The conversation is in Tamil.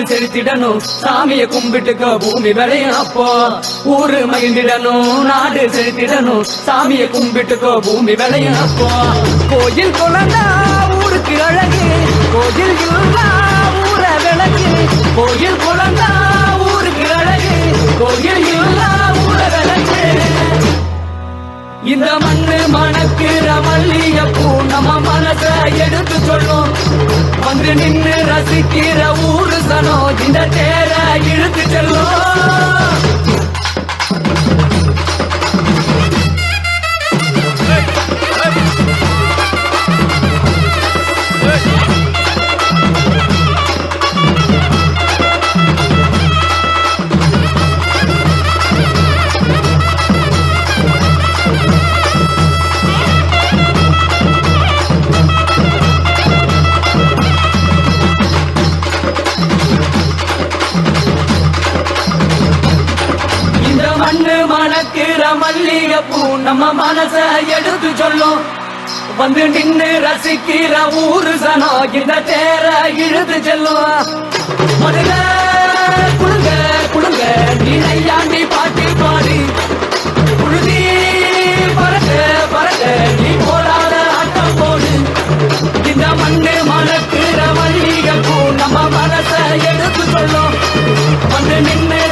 செலுத்திடணும் சாமியை கும்பிட்டுக்க பூமி விளையும் அப்போ ஊரு மகிழ்ந்திடணும் நாடு செலுத்திடணும் சாமியை கும்பிட்டுக்க பூமி விளையும் அப்போ கோயில் குழந்தா ஊருக்கு அழகு கோயில் இல்லா ஊர விளக்கு கோயில் குழந்தா ஊருக்கு அழகு கோயில் இல்லா ஊர விளக்கு இந்த மண்ணு மணக்கிற மல்லிகைப்பூ நம்ம மனச எடுத்து சொல்லும் வந்து நின்று ரசிக்கிற ஊரு சனம் இந்த தேர இழுத்து செல்லும் மண்ணு மணக்கிற மல்லிகைப்பூ நம்ம மனச எடுத்து சொல்லும் வந்து நின்று ரசிக்கிற ஊரு சனம் இந்த தேர இழுத்து செல்லும் மருக குழுங்க குழுங்க நீ நையாண்டி பாட்டி பாடி புழுதி பறக்க பறக்க நீ போராட ஆட்டம் போடு இந்த மண்ணு மணக்கிற மல்லிகைப்பூ நம்ம மனச எடுத்து சொல்லும் வந்து நின்று